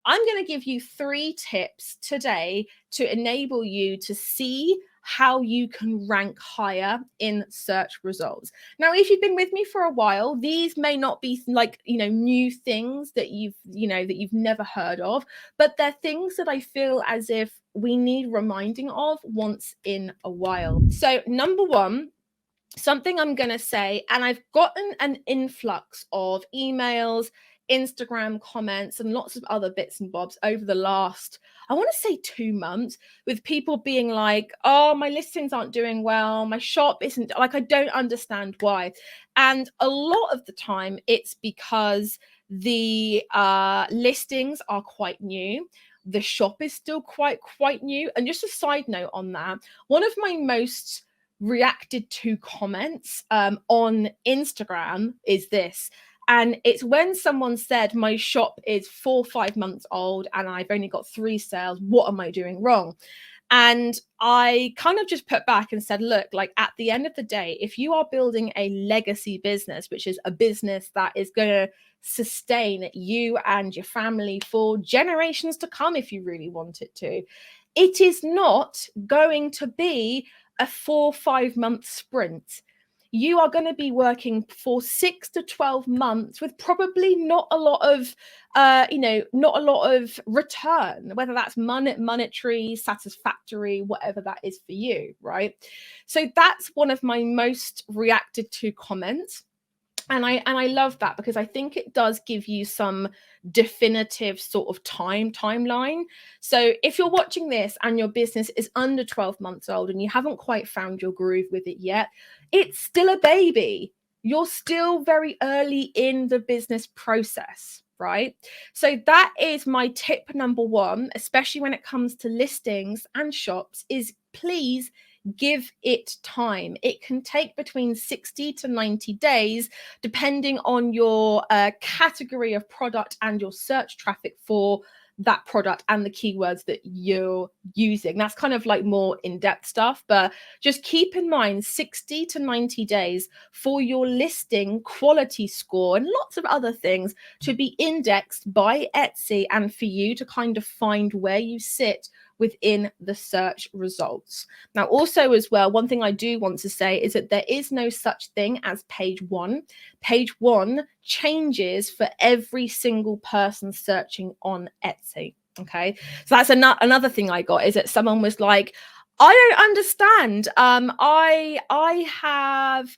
I'm going to give you 3 tips today to enable you to see how you can rank higher in search results. Now, if you've been with me for a while, these may not be like, new things that you've never heard of, but they're things that I feel as if we need reminding of once in a while. So, number 1, something I'm going to say, and I've gotten an influx of emails, Instagram comments, and lots of other bits and bobs over the last, I want to say 2 months, with people being like, oh, my listings aren't doing well. My shop isn't, like, I don't understand why. And a lot of the time it's because the listings are quite new. The shop is still quite new. And just a side note on that, one of my most reacted to comments on Instagram is this. And it's when someone said, my shop is 4 or 5 months old and I've only got 3 sales. What am I doing wrong? And I kind of just put back and said, look, like at the end of the day, if you are building a legacy business, which is a business that is going to sustain you and your family for generations to come, if you really want it to, it is not going to be a 4 or 5 month sprint. You are going to be working for 6 to 12 months with probably not a lot of return, whether that's monetary, satisfactory, whatever that is for you, right? So that's one of my most reacted to comments. And I love that, because I think it does give you some definitive sort of timeline. So if you're watching this and your business is under 12 months old and you haven't quite found your groove with it yet, it's still a baby. You're still very early in the business process, right? So that is my tip number 1, especially when it comes to listings and shops, is please give it time. It can take between 60 to 90 days, depending on your category of product and your search traffic for that product and the keywords that you're using. That's kind of like more in-depth stuff, but just keep in mind 60 to 90 days for your listing quality score and lots of other things to be indexed by Etsy, and for you to kind of find where you sit within the search results. Now, also as well, one thing I do want to say is that there is no such thing as page 1. Page 1 changes for every single person searching on Etsy. Okay, so that's another thing I got, is that someone was like, I don't understand. I have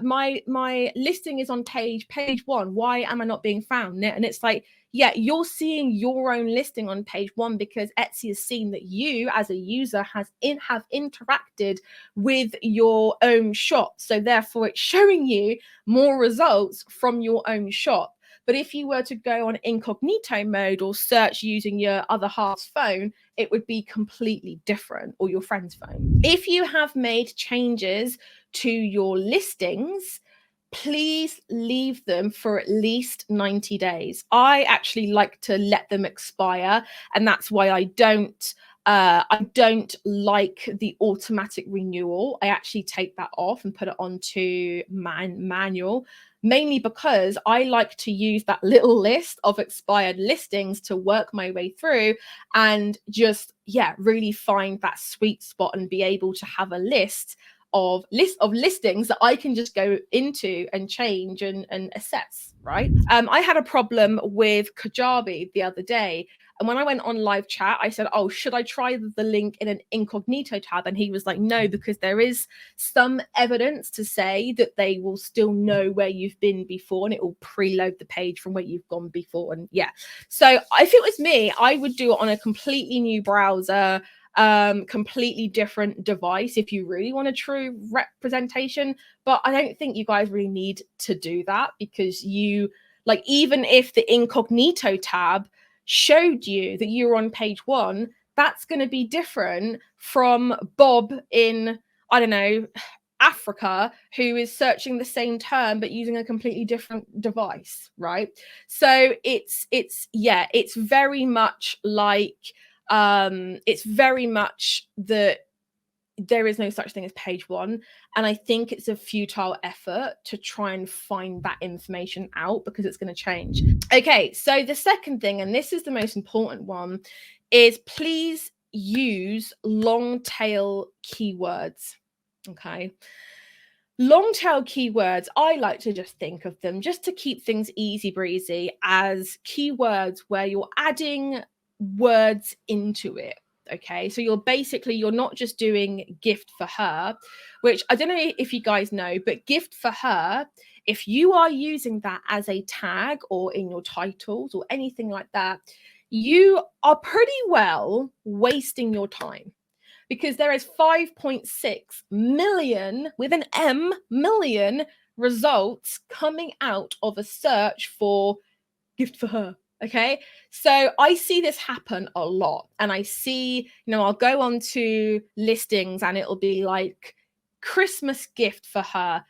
my listing is on page 1. Why am I not being found? And it's like, yeah, you're seeing your own listing on page 1 because Etsy has seen that you as a user have interacted with your own shop. So therefore it's showing you more results from your own shop. But if you were to go on incognito mode or search using your other half's phone, it would be completely different, or your friend's phone. If you have made changes to your listings, please leave them for at least 90 days. I actually like to let them expire, and that's why I don't like the automatic renewal. I actually take that off and put it onto manual, mainly because I like to use that little list of expired listings to work my way through and just, really find that sweet spot and be able to have a list of listings that I can just go into and change and assess, right? I had a problem with Kajabi the other day. And when I went on live chat, I said, oh, should I try the link in an incognito tab? And he was like, no, because there is some evidence to say that they will still know where you've been before, and it will preload the page from where you've gone before. And so if it was me, I would do it on a completely new browser, completely different device if you really want a true representation. But I don't think you guys really need to do that, because even if the incognito tab showed you that you were on page 1, that's going to be different from Bob in, I don't know, Africa, who is searching the same term but using a completely different device, right? So it's very much like it's very much that there is no such thing as page one. And I think it's a futile effort to try and find that information out because it's going to change. Okay, so the second thing, and this is the most important one, is please use long tail keywords. Okay. Long tail keywords, I like to just think of them, just to keep things easy breezy, as keywords where you're adding words into it. Okay, so you're not just doing gift for her, which I don't know if you guys know, but gift for her, if you are using that as a tag or in your titles or anything like that, you are pretty well wasting your time, because there is 5.6 million, with an M, million results coming out of a search for gift for her. Okay, so I see this happen a lot, and I see, I'll go on to listings and it'll be like Christmas gift for her,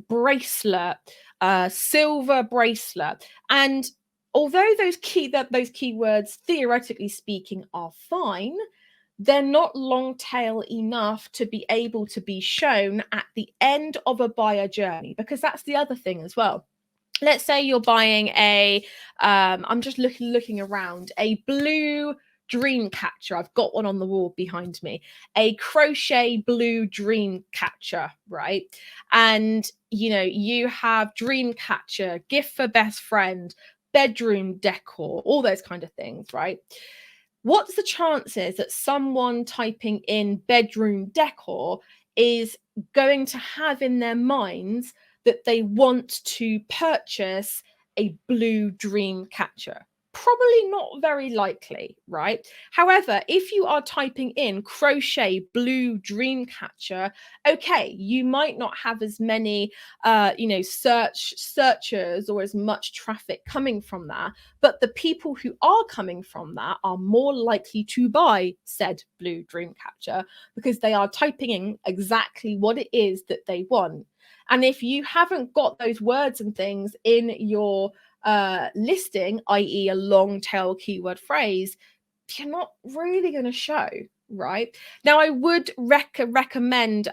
bracelet, silver bracelet. And although those keywords, theoretically speaking, are fine, they're not long tail enough to be able to be shown at the end of a buyer journey, because that's the other thing as well. Let's say you're buying I'm just looking around, a blue dream catcher. I've got one on the wall behind me, a crochet blue dream catcher, right? And you have dream catcher, gift for best friend, bedroom decor, all those kind of things, right? What's the chances that someone typing in bedroom decor is going to have in their minds that they want to purchase a blue dream catcher? Probably not very likely, right? However, if you are typing in crochet blue dream catcher, okay, you might not have as many searchers or as much traffic coming from that, but the people who are coming from that are more likely to buy said blue dream catcher because they are typing in exactly what it is that they want. And if you haven't got those words and things in your listing, i.e. a long tail keyword phrase, you're not really going to show, right? Now, I would recommend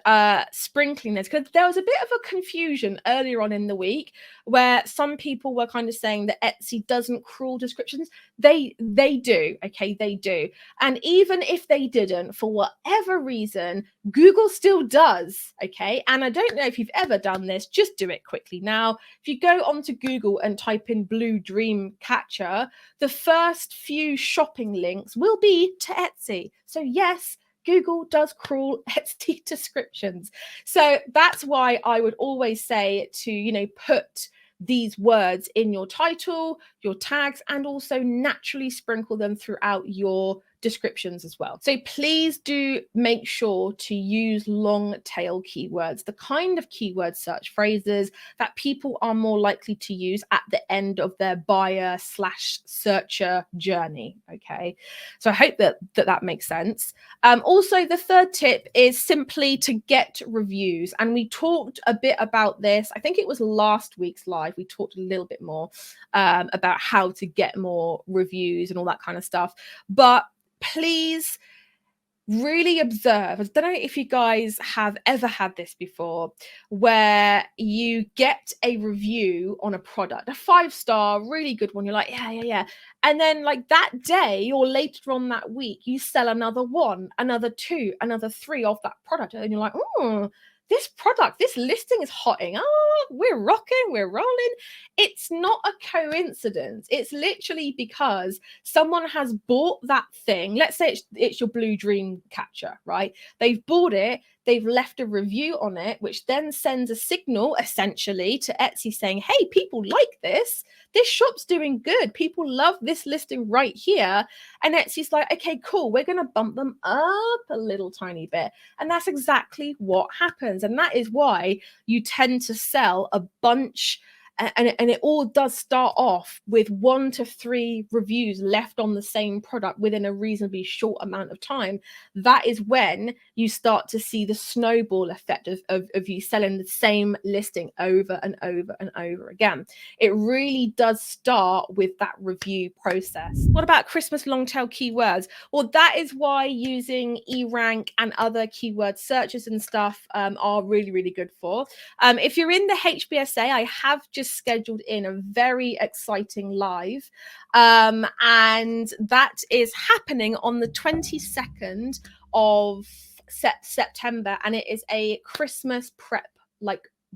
sprinkling this, because there was a bit of a confusion earlier on in the week where some people were kind of saying that Etsy doesn't crawl descriptions. They do, okay, they do. And even if they didn't, for whatever reason, Google still does, okay? And I don't know if you've ever done this, just do it quickly now. If you go onto Google and type in blue dream catcher, the first few shopping links will be to Etsy. So yes, Google does crawl Etsy descriptions. So that's why I would always say to, put these words in your title, your tags, and also naturally sprinkle them throughout your descriptions as well. So please do make sure to use long tail keywords, the kind of keyword search phrases that people are more likely to use at the end of their buyer/searcher journey. Okay, so I hope that makes sense. Also, the third tip is simply to get reviews, and we talked a bit about this. I think it was last week's live. We talked a little bit more about how to get more reviews and all that kind of stuff, but please really observe. I don't know if you guys have ever had this before, where you get a review on a product, a 5-star, really good one. You're like, yeah. And then like that day or later on that week, you sell another 1, another 2, another 3 of that product. And you're like, oh, this listing is hotting up. We're rocking, we're rolling. It's not a coincidence. It's literally because someone has bought that thing. Let's say it's your blue dream catcher, right? They've bought it. They've left a review on it, which then sends a signal essentially to Etsy saying, hey, people like this. This shop's doing good. People love this listing right here. And Etsy's like, okay, cool. We're going to bump them up a little tiny bit. And that's exactly what happens. And that is why you tend to sell a bunch and it all does start off with 1 to 3 reviews left on the same product within a reasonably short amount of time, that is when you start to see the snowball effect of you selling the same listing over and over and over again. It really does start with that review process. What about Christmas long tail keywords? Well, that is why using eRank and other keyword searches and stuff are really, really good for. If you're in the HBSA, I have just scheduled in a very exciting live, and that is happening on the 22nd of September, and it is a Christmas prep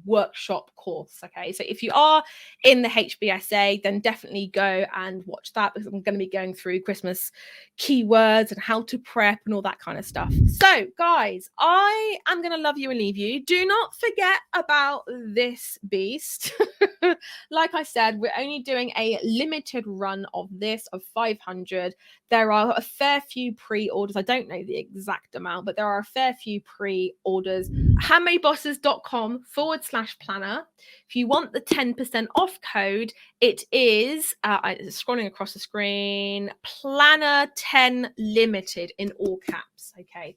workshop course. Okay, so if you are in the HBSA, then definitely go and watch that, because I'm going to be going through Christmas keywords and how to prep and all that kind of stuff. So guys, I am going to love you and leave you. Do not forget about this beast. Like I said, we're only doing a limited run of this of 500. There are a fair few pre-orders. I don't know the exact amount, but there are a fair few pre-orders. handmadebosses.com/planner. If you want the 10% off code, it is scrolling across the screen, planner 10 limited in all caps. Okay,